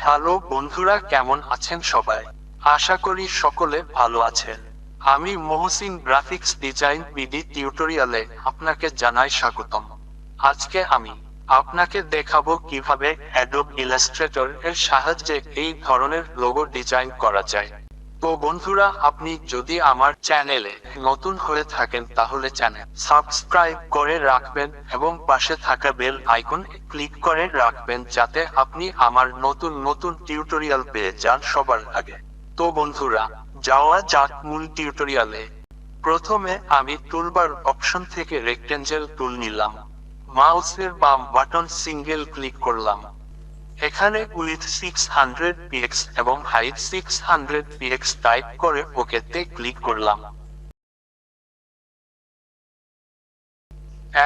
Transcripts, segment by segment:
Hello বন্ধুরা, কেমন আছেন সবাই? আশা করি সকলে ভালো আছেন। আমি মহসিন গ্রাফিক্স ডিজাইন বিডি টিউটোরিয়ালে আপনাকে জানাই স্বাগতম। আজকে আমি আপনাকে দেখাবো কিভাবে অ্যাডোব ইলাস্ট্রেটর এর সাহায্যে এই ধরনের লোগো ডিজাইন করা যায়। তো বন্ধুরা, আপনি যদি আমার চ্যানেলে নতুন হয়ে থাকেন তাহলে চ্যানেল সাবস্ক্রাইব করে রাখবেন এবং পাশে থাকা বেল আইকন ক্লিক করে রাখবেন যাতে আপনি আমার নতুন নতুন টিউটোরিয়াল পেয়ে যান সবার আগে। তো বন্ধুরা, যাওয়া যাক মূল টিউটোরিয়ালে। প্রথমে আমি টুলবার অপশন থেকে রেক্টেঞ্জেল টুল নিলাম। মাউসের বাম বাটন সিঙ্গেল ক্লিক করলাম। এখানে উইডথ 600 পিএক্স এবং হাইট 600 পিএক্স টাইপ করে ওকে তে ক্লিক করলাম।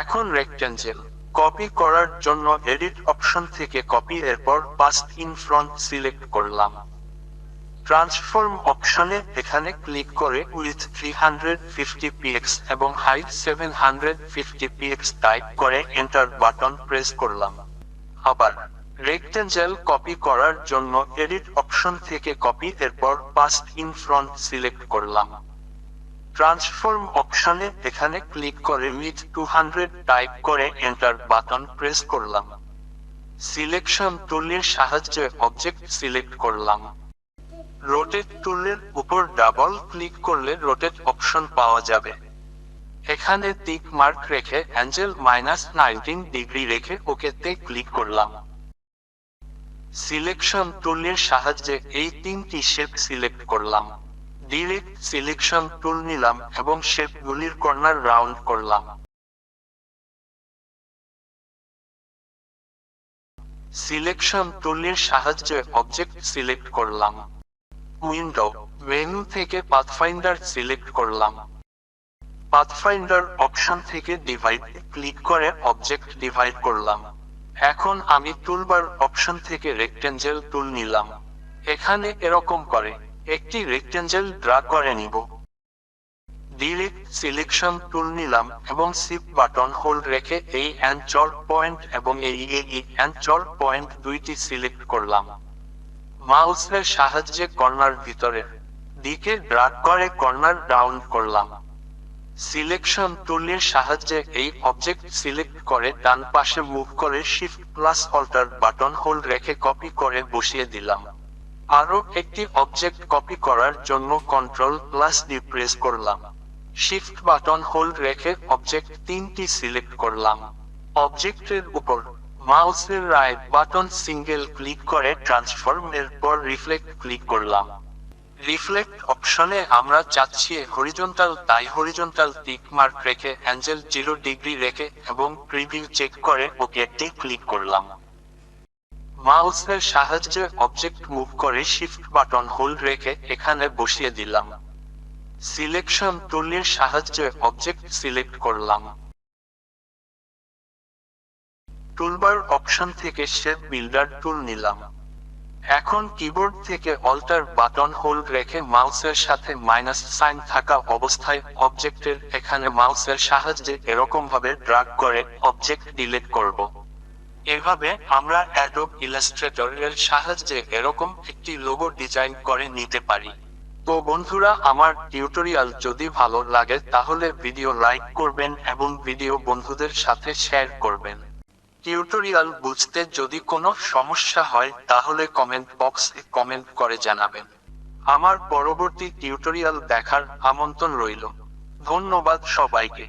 এখন রেক্টেঞ্জেল কপি করার জন্য এডিট অপশন থেকে কপি এরপর পাস্ট ইন ফ্রন্ট সিলেক্ট করলাম। ট্রান্সফর্ম অপশনে এখানে ক্লিক করে উইডথ 350 পিএক্স এবং হাইট 750 পিএক্স টাইপ করে এন্টার বাটন প্রেস করলাম। আবার রেক্টেঞ্জেল কপি করার জন্য এডিট অপশন থেকে কপি এরপর পাস্ট ইন ফ্রন্ট সিলেক্ট করলাম। ট্রান্সফর্ম অপশনে এখানে ক্লিক করে উইথ 200 টাইপ করে এন্টার বাটন প্রেস করলাম। সিলেকশন টুলের সাহায্যে অবজেক্ট সিলেক্ট করলাম। রোটেট টুলের উপর ডাবল ক্লিক করলে রোটেট অপশন পাওয়া যাবে। এখানে টিক মার্ক রেখে অ্যাঙ্গেল -19 ডিগ্রি রেখে ওকে তে ক্লিক করলাম। সিলেকশন টুলের সাহায্যে এই তিনটি শেপ সিলেক্ট করলাম। ডিরেক্ট সিলেকশন টুল নিলাম এবং শেপগুলির কর্নার রাউন্ড করলাম। সিলেকশন টুলের সাহায্যে অবজেক্ট সিলেক্ট করলাম। উইন্ডো মেনু থেকে পাথফাইন্ডার সিলেক্ট করলাম। পাথফাইন্ডার অপশন থেকে ডিভাইড ক্লিক করে অবজেক্ট ডিভাইড করলাম। এখন আমি টুলবার অপশন থেকে রেক্টেঞ্জেল টুল নিলাম। এখানে এরকম করে একটি রেক্টেঞ্জেল ড্রা করে নিব। ডিরেক্ট সিলেকশন টুল নিলাম এবং শিফট বাটন হোল্ড রেখে এই অ্যানচর পয়েন্ট এবং এই অ্যানচর পয়েন্ট দুইটি সিলেক্ট করলাম। মাউসের সাহায্যে কর্নার ভিতরের দিকে ড্রাগ করে কর্নার রাউন্ড করলাম। সিলেকশন টুলের সাহায্যে এই অবজেক্ট সিলেক্ট করে ডান পাশে মুভ করে shift plus Alt button hold রেখে কপি করে বসিয়ে দিলাম। আরও একটি অবজেক্ট কপি করার জন্য কন্ট্রোল প্লাস ডি প্রেস করলাম। শিফট বাটন হোল্ড রেখে অবজেক্ট তিনটি সিলেক্ট করলাম। অবজেক্টের উপর মাউসের রাইট বাটন সিঙ্গেল ক্লিক করে ট্রান্সফর্ম এরপর রিফ্লেক্ট ক্লিক করলাম। রিফ্লেক্ট অপশনে আমরা চাচ্ছি হরিজন্টাল, তাই হরিজন্টাল টিক মার্ক রেখে অ্যাঙ্গেল 0 ডিগ্রি রেখে এবং প্রিভিউ চেক করে ওকে তে ক্লিক করলাম। মাউসের সাহায্যে অবজেক্ট মুভ করে শিফট বাটন হোল্ড রেখে এখানে বসিয়ে দিলাম। সিলেকশন টুলের সাহায্যে অবজেক্ট সিলেক্ট করলাম। টুলবার অপশন থেকে শেপ বিল্ডার টুল নিলাম। এখন কিবোর্ড থেকে অল্টার বাটন হোল্ড রেখে মাউসের সাথে মাইনাস সাইন থাকা অবস্থায় অবজেক্টের এখানে মাউসের সাহায্যে এরকম ভাবে ড্রাগ করে অবজেক্ট ডিলিট করব। এভাবে আমরা অ্যাডোব ইলাস্ট্রেটর এর সাহায্যে এরকম একটি লোগো ডিজাইন করে নিতে পারি। তো বন্ধুরা, আমার টিউটোরিয়াল যদি ভালো লাগে তাহলে ভিডিও লাইক করবেন এবং ভিডিও বন্ধুদের সাথে শেয়ার করবেন। টিউটোরিয়াল বুঝতে যদি কোনো সমস্যা হয় তাহলে কমেন্ট বক্সে কমেন্ট করে জানাবেন। আমার পরবর্তী টিউটোরিয়াল দেখার আমন্ত্রণ রইল। ধন্যবাদ সবাইকে।